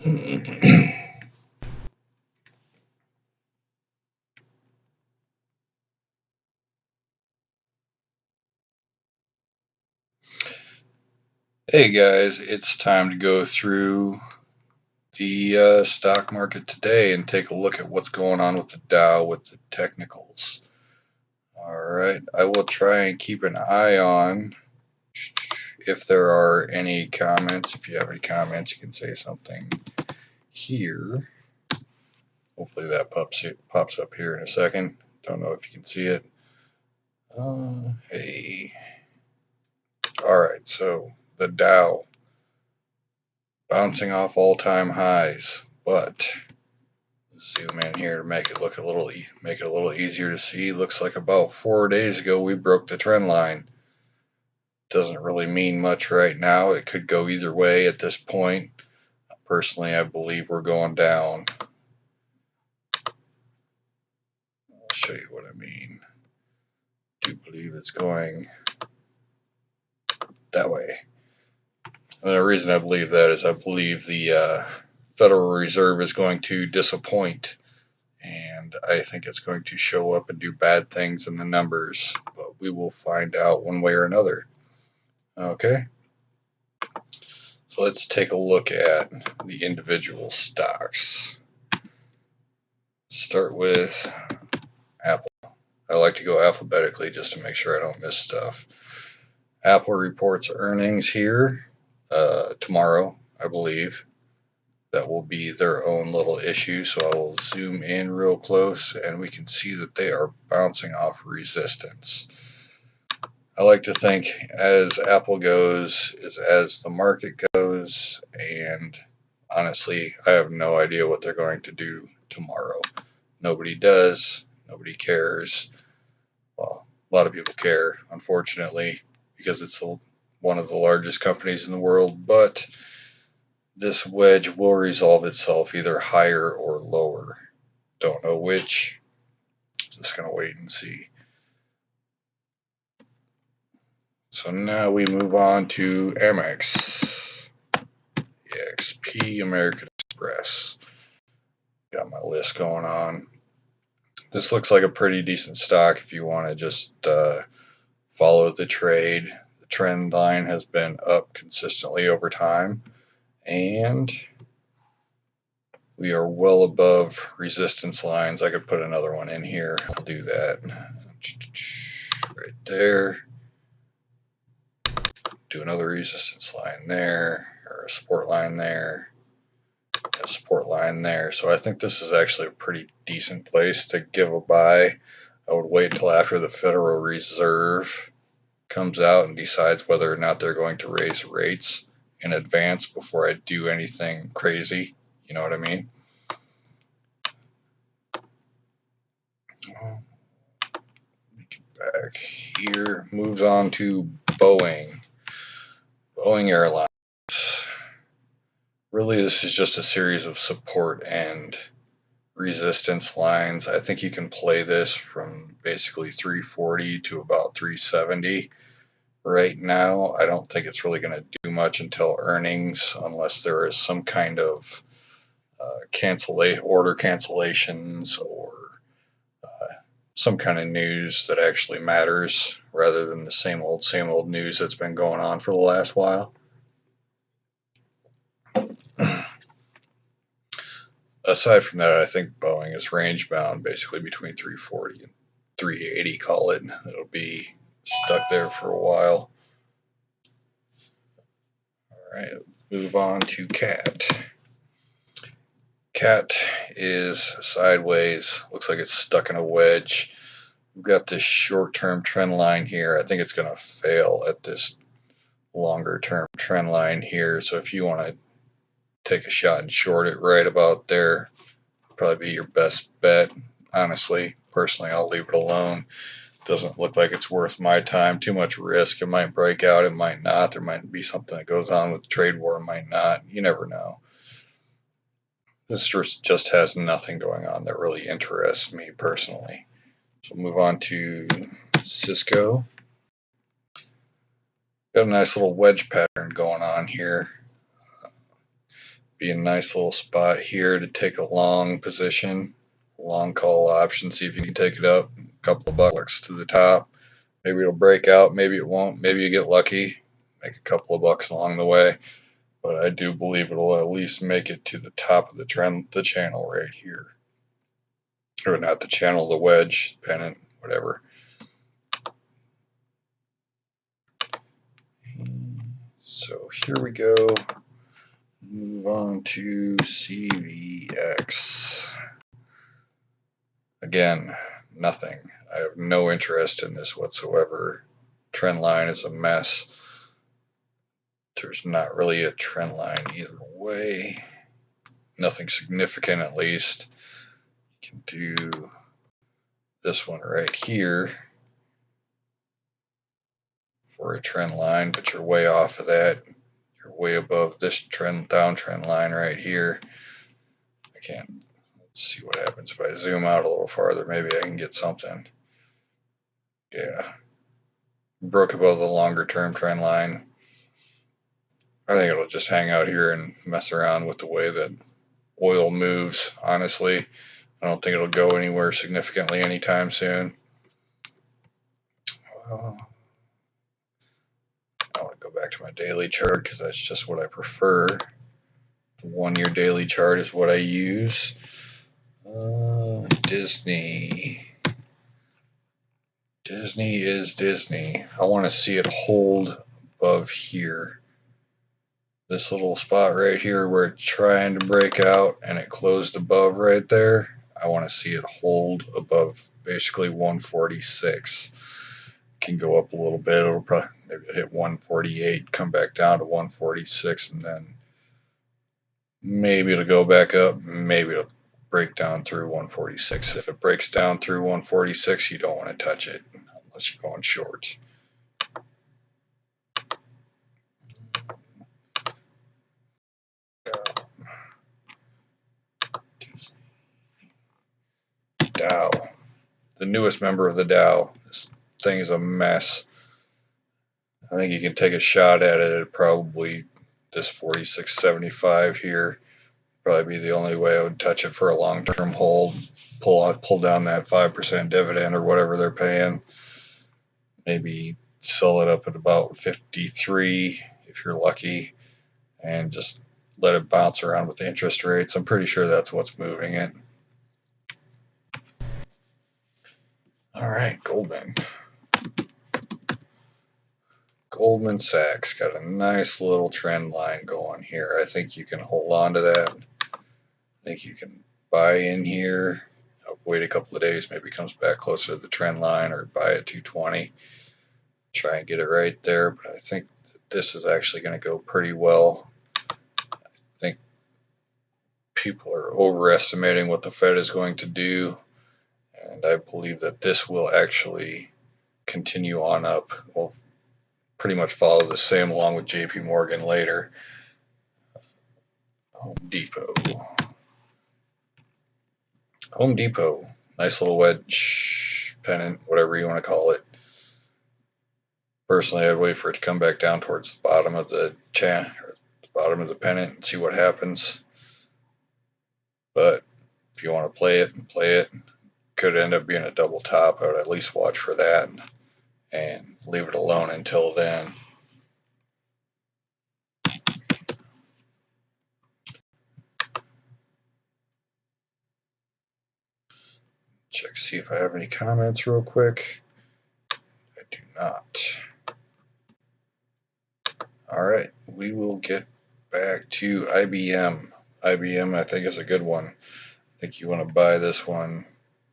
Hey guys, it's time to go through the stock market today and take a look at what's going on with the Dow with the technicals. Alright, I will try and keep an eye on if there are any comments. If you have any comments, you can say something here. Hopefully that pops up here in a second. Don't know if you can see it. Hey. Alright, so the Dow bouncing off all-time highs, but zoom in here to make it look a little easier to see. Looks like about 4 days ago we broke the trend line. Doesn't really mean much right now. It could go either way at this point. Personally, I believe we're going down. I'll show you what I mean. I do believe it's going that way. And the reason I believe that is I believe the Federal Reserve is going to disappoint, and I think it's going to show up and do bad things in the numbers, but we will find out one way or another. Okay, so let's take a look at the individual stocks. Start with Apple. I like to go alphabetically just to make sure I don't miss stuff. Apple reports earnings here tomorrow, I believe. That will be their own little issue, so I will zoom in real close and we can see that they are bouncing off resistance. I like to think as Apple goes is as the market goes, and honestly, I have no idea what they're going to do tomorrow. Nobody does. Nobody cares. Well, a lot of people care, unfortunately, because it's one of the largest companies in the world, but this wedge will resolve itself either higher or lower. Don't know which. Just going to wait and see. So now we move on to Amex, EXP, American Express. Got my list going on. This looks like a pretty decent stock if you want to just follow the trade. The trend line has been up consistently over time, and we are well above resistance lines. I could put another one in here. I'll do that right there. Do another resistance line there, or a support line there, a support line there. So I think this is actually a pretty decent place to give a buy. I would wait until after the Federal Reserve comes out and decides whether or not they're going to raise rates in advance before I do anything crazy. You know what I mean? Back here, moves on to Boeing. Boeing Airlines. Really, this is just a series of support and resistance lines. I think you can play this from basically 340 to about 370. Right now, I don't think it's really going to do much until earnings, unless there is some kind of order cancellations or some kind of news that actually matters rather than the same old news that's been going on for the last while. Aside from that, I think Boeing is range bound basically between 340 and 380, call it. It'll be stuck there for a while. Alright, move on to CAT. CAT is sideways, looks like it's stuck in a wedge. We've got this short-term trend line here. I think it's going to fail at this longer-term trend line here. So if you want to take a shot and short it right about there, probably be your best bet. Honestly, personally, I'll leave it alone. Doesn't look like it's worth my time. Too much risk. It might break out. It might not. There might be something that goes on with the trade war. It might not. You never know. This just has nothing going on that really interests me personally. So move on to Cisco. Got a nice little wedge pattern going on here. Be a nice little spot here to take a long position, long call option, see if you can take it up, a couple of bucks to the top. Maybe it'll break out, maybe it won't, maybe you get lucky, make a couple of bucks along the way. But I do believe it'll at least make it to the top of the trend, the channel right here. Or not the channel, the wedge, pennant, whatever. So here we go. Move on to CVX. Again, nothing. I have no interest in this whatsoever. Trend line is a mess. There's not really a trend line either way. Nothing significant, at least. You can do this one right here for a trend line, but you're way off of that. You're way above this downtrend line right here. I can't. Let's see what happens if I zoom out a little farther. Maybe I can get something. Yeah. Broke above the longer term trend line. I think it'll just hang out here and mess around with the way that oil moves, honestly. I don't think it'll go anywhere significantly anytime soon. I want to go back to my daily chart because that's just what I prefer. The 1 year daily chart is what I use. Disney. Disney is Disney. I want to see it hold above here. This little spot right here where it's trying to break out and it closed above right there. I want to see it hold above basically 146. Can go up a little bit. It'll probably maybe hit 148, come back down to 146, and then maybe it'll go back up. Maybe it'll break down through 146. If it breaks down through 146, you don't want to touch it unless you're going short. Dow, the newest member of the Dow. This thing is a mess. I think you can take a shot at it at probably this 46.75 here. Probably be the only way I would touch it for a long-term hold. Pull down that 5% dividend or whatever they're paying. Maybe sell it up at about 53 if you're lucky, and just let it bounce around with the interest rates. I'm pretty sure that's what's moving it. All right, Goldman. Goldman Sachs got a nice little trend line going here. I think you can hold on to that. I think you can buy in here. I'll wait a couple of days, maybe it comes back closer to the trend line, or buy at 220. Try and get it right there, but I think that this is actually going to go pretty well. I think people are overestimating what the Fed is going to do, and I believe that this will actually continue on up. We'll pretty much follow the same along with JP Morgan later. Home Depot. Home Depot, nice little wedge, pennant, whatever you want to call it. Personally, I'd wait for it to come back down towards the bottom of the bottom of the pennant and see what happens. But if you want to play it. Could end up being a double top. I would at least watch for that and leave it alone until then. Check, see if I have any comments real quick. I do not. All right, we will get back to IBM. IBM, I think, is a good one. I think you want to buy this one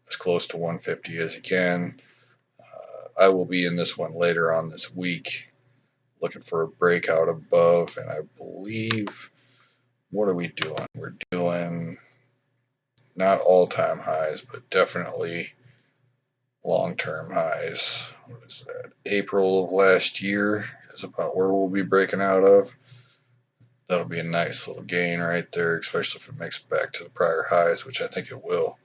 as close to 150 as you can. I will be in this one later on this week, looking for a breakout above, and I believe, what are we doing? We're doing not all-time highs, but definitely long-term highs. What is that? April of last year is about where we'll be breaking out of. That'll be a nice little gain right there, especially if it makes it back to the prior highs, which I think it will.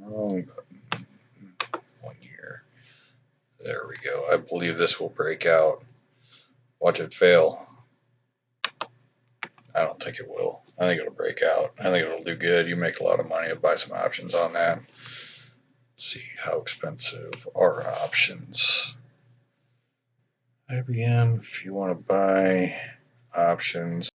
Wrong button. 1 year. There we go. I believe this will break out. Watch it fail. I don't think it will. I think it'll break out. I think it'll do good. You make a lot of money. I'll buy some options on that. Let's see, how expensive are options? IBM, if you want to buy options,